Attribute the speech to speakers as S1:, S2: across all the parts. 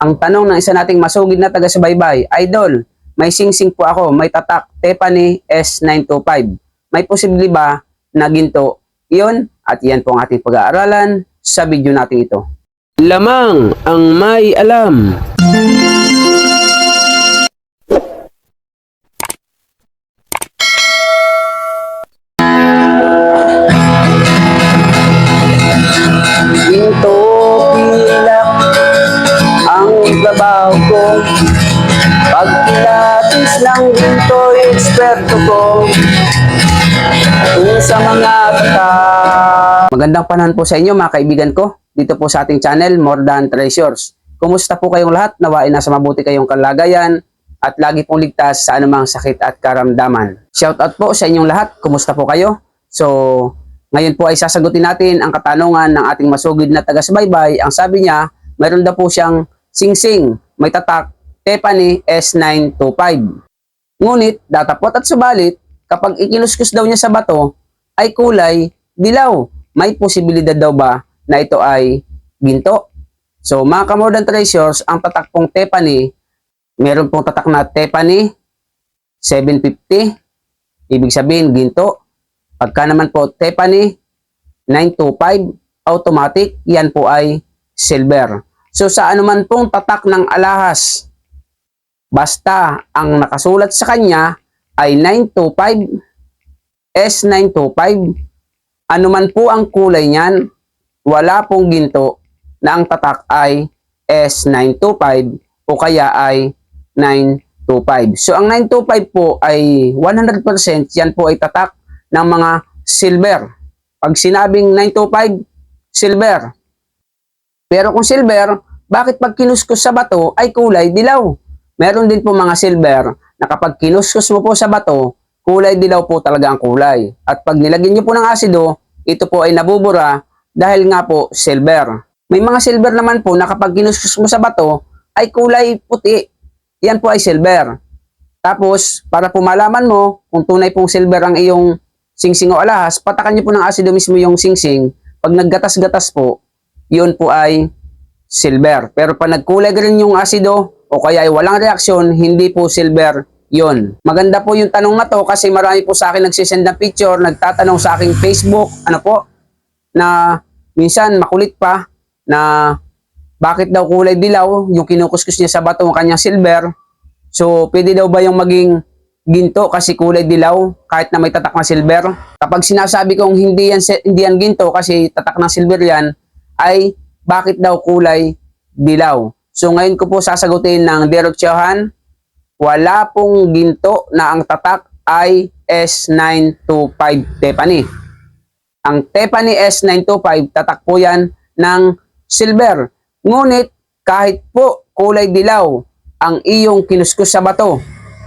S1: Ang tanong ng isa nating masugid na taga-subaybay, Idol, may singsing po ako, may tatak Tepani S925. May posible ba na ginto? Iyon, at yan po ang ating pag-aaralan sa video natin ito. Lamang ang may alam. Ginto pilak ang trabaho ko. Pag pilates ng ginto, eksperto ko. Kung sa mga magandang panahon po sa inyo mga kaibigan ko. Dito po sa ating channel, More Than Treasures. Kumusta po kayong lahat? Nawain nasa mabuti kayong kalagayan at lagi pong ligtas sa anumang sakit at karamdaman. Shout out po sa inyong lahat. Kumusta po kayo? So, ngayon po ay sasagutin natin ang katanungan ng ating masugid na taga-subaybay. Ang sabi niya, mayroon daw po siyang singsing, may tatak, Tepani S925. Ngunit, datapot at subalit, kapag ikinuskus daw niya sa bato, ay kulay dilaw. May posibilidad daw ba na ito ay ginto? So, mga ka-More Than Treasures, ang tatak pong Tepani, meron pong tatak na Tepani 750, ibig sabihin ginto. Pagka naman po Tepani 925, automatic, yan po ay silver. So, sa anuman pong tatak ng alahas, basta ang nakasulat sa kanya ay 925, S925, anuman po ang kulay niyan, wala pong ginto na ang tatak ay S925 o kaya ay 925. So, ang 925 po ay 100%, yan po ay tatak ng mga silver. Pag sinabing 925, silver. Pero kung silver, bakit pag kinuskus sa bato ay kulay dilaw? Meron din po mga silver na kapag kinuskus mo po sa bato, kulay dilaw po talaga ang kulay. At pag nilagyan nyo po ng asido, ito po ay nabubura dahil nga po silver. May mga silver naman po na kapag kinuskus mo sa bato ay kulay puti. Yan po ay silver. Tapos, para po malaman mo kung tunay pong silver ang iyong singsing o alahas, patakan nyo po ng asido mismo yung singsing. Pag naggatas-gatas po, yun po ay silver. Pero pag nagkulay rin yung asido o kaya ay walang reaksyon, hindi po silver yun. Maganda po yung tanong na to kasi marami po sa akin nagsisend ng picture, nagtatanong sa aking Facebook, na minsan makulit pa na bakit daw kulay dilaw yung kinukuskus niya sa bato ng kanyang silver. So, pwede daw ba yung maging ginto kasi kulay dilaw kahit na may tatak na silver? Kapag sinasabi kong hindi yan ginto kasi tatak ng silver yan, ay bakit daw kulay dilaw? So, ngayon ko po sasagutin ng diretsyohan. Wala pong ginto na ang tatak ay S925 Tepani. Ang Tepani S925, tatak po yan ng silver. Ngunit kahit po kulay dilaw ang iyong kinuskus sa bato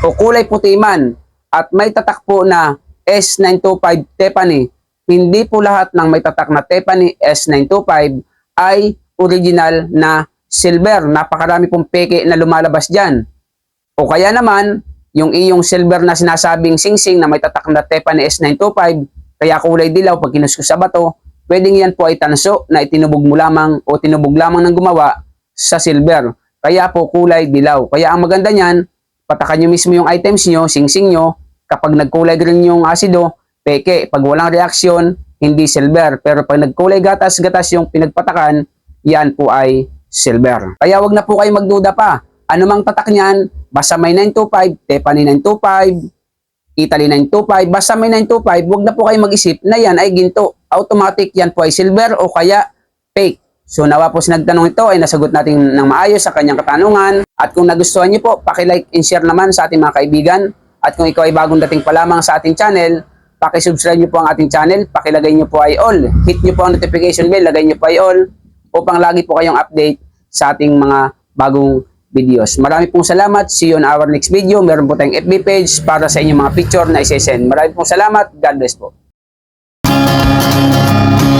S1: o kulay puti man at may tatak po na S925 Tepani, hindi po lahat ng may tatak na Tepani S925 ay original na silver. Napakarami pong peke na lumalabas dyan. O kaya naman, yung iyong silver na sinasabing singsing na may tatak na Tepani S925, kaya kulay dilaw pag kinuskus sa bato, pwedeng yan po ay tanso na itinubog mo lamang o tinubog lamang ng gumawa sa silver. Kaya po kulay dilaw. Kaya ang maganda niyan, patakan nyo mismo yung items nyo, singsing nyo, kapag nagkulay rin yung asido, peke. Pag walang reaksyon, hindi silver. Pero pag nagkulay gatas-gatas yung pinagpatakan, yan po ay silver. Kaya wag na po kayo magduda pa. Anumang tatak niyan, basta may 925, Tepani 925, Italy 925, basta may 925, wag na po kayo mag-isip na yan ay ginto. Automatic yan po ay silver o kaya fake. So nawa po si nagtanong ito ay nasagot natin ng maayos sa kanyang katanungan. At kung nagustuhan niyo po, paki-like and share naman sa ating mga kaibigan. At kung ikaw ay bagong dating pa lamang sa ating channel, paki-subscribe niyo po ang ating channel, pakilagay niyo po ay all. Hit niyo po ang notification bell, lagay niyo po ay all upang lagi po kayong update sa ating mga bagong videos. Marami pong salamat. See you on our next video. Meron po tayong FB page para sa inyong mga picture na isesend. Marami pong salamat. God bless po.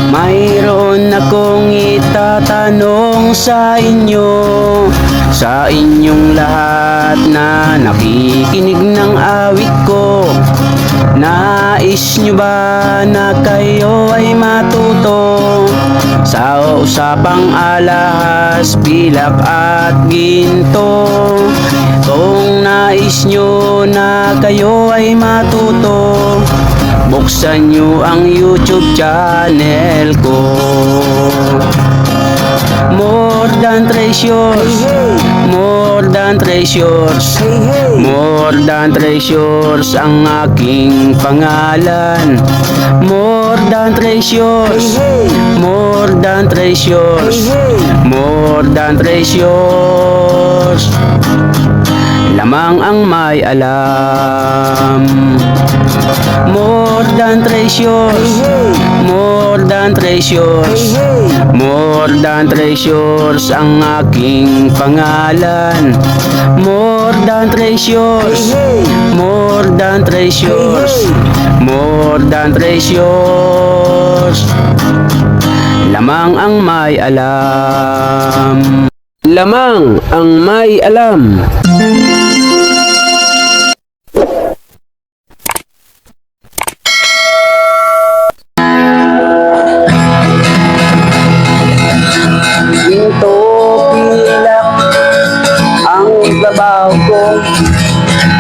S1: Mayroon akong itatanong sa inyo, sa inyong lahat na nakikinig ng awit ko. Nais nyo ba na kayo ay matuto Sa usapang alahas, pilak at ginto, kung nais nyo na kayo ay matuto, buksan nyo ang YouTube channel ko. More than treasures, more than treasures, more than treasures ang aking pangalan. More than treasures, more than treasures, more than treasures. Lamang ang may alam. More than treasures, more than treasures, more than treasures ang aking pangalan. More than treasures, more than treasures, more than treasures. Lamang ang may alam. Lamang ang may alam. Ginto, pilak ang trabaho ko.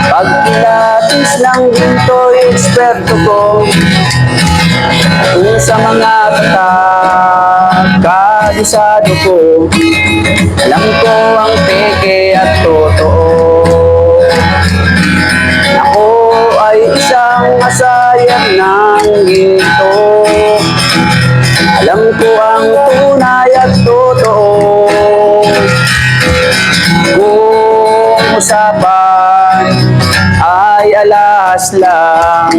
S1: Pag pilates ng ginto, eksperto ko. Kung sa mga kabisado ko, alam ko ang peke at totoo. Ako ay isang masayang ng ginto. Alam ko ang tunay at totoo. Kung usapan ay alas lang,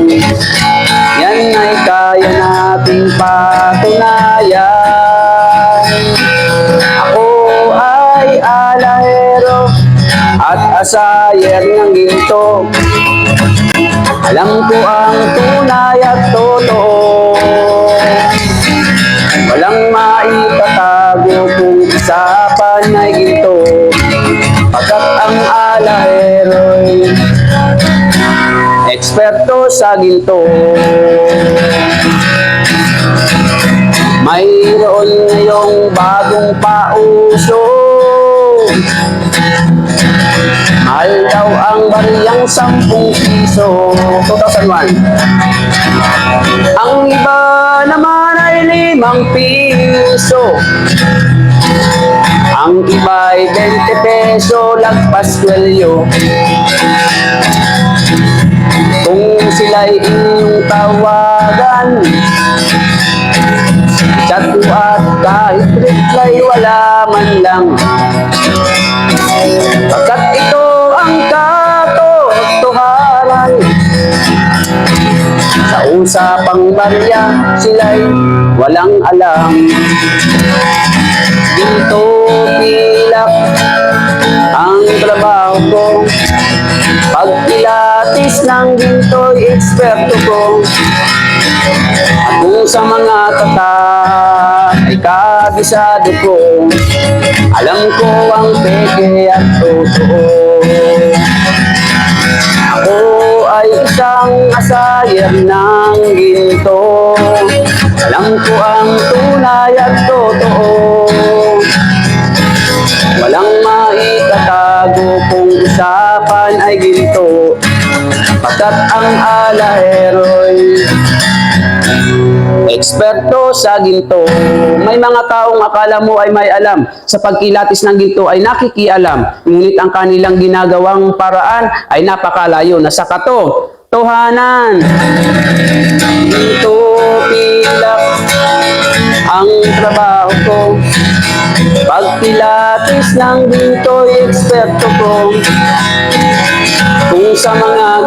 S1: yan ay kaya nating patunayan. Ako ay alahero at asayer ng ginto. Alam ko ang tunay at totoo. Walang maitatago kung usapan ay ginto, pagkat ang alahero'y eksperto sa ginto. Mayroon ngayong bagong pauso, mahal daw ang bariyang 10 piso. 2001. Ang iba naman ay 5 piso. Ang iba ay 20 peso, lagpas kwelyo. Kung sila'y inyong tawagan, chat mo at kahit reply wala man lang. Pagkat ito ang katotohanan. Sa usapang barya, sila'y walang alam. Ginto, pilak ang trabaho ko. Pag pilates ng ginto'y eksperto ko. At kung sa mga ay kabisado ko, alam ko ang peke at totoo. Ako ay isang asayer ng ginto. Alam ko ang tunay at totoo. Walang maitatago kung usapan ay ginto, pagkat ang alahero'y eksperto sa ginto. May mga taong akala mo ay may alam sa pagkilatis ng ginto ay nakikialam, ngunit ang kanilang ginagawang paraan ay napakalayo na sa katotohanan. Ginto, pilak ang trabaho ko. Pag pilates ng ginto'y eksperto ko. Kung sa mga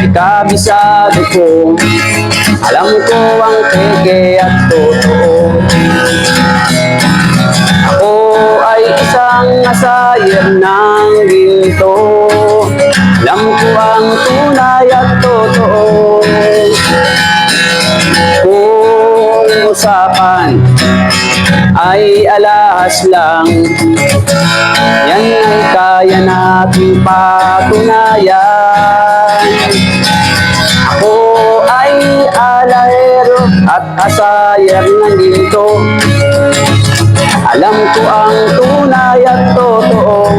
S1: ay kabisado ko, alam ko ang peke at totoo. Ako ay isang asayer ng ginto. Alam ko ang tunay at totoo. Kung usapan ay alahas lang, yan ay kaya nating patunayan. Ako ay alahero at asayan ng ginto. Alam ko ang tunay at totoo,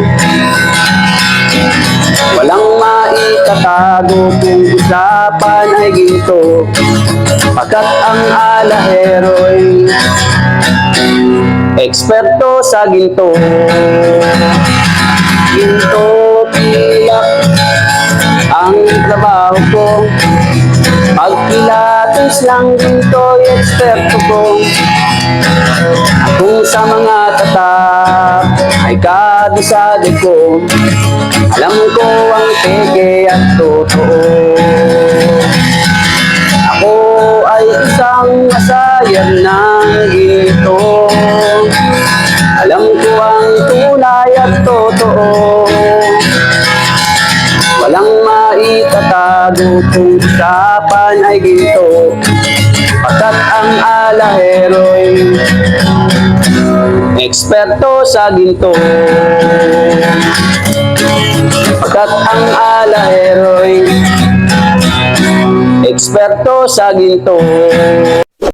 S1: walang maitatago kung usapan ay ginto. Pagkat ang alahero'y eksperto sa ginto. Ginto pilak ang trabaho ko, pagpilatos ng ginto'y eksperto ko. Kung sa mga tatak ay kabisado ko, alam ko ang peke at totoo. Ako ay isang masayan ng ginto, alam ko ang tunay at totoo. Walang maitatago kung usapan ay ginto. Pagkat ang alahero'y eksperto sa ginto. Pagkat ang alahero'y eksperto sa ginto.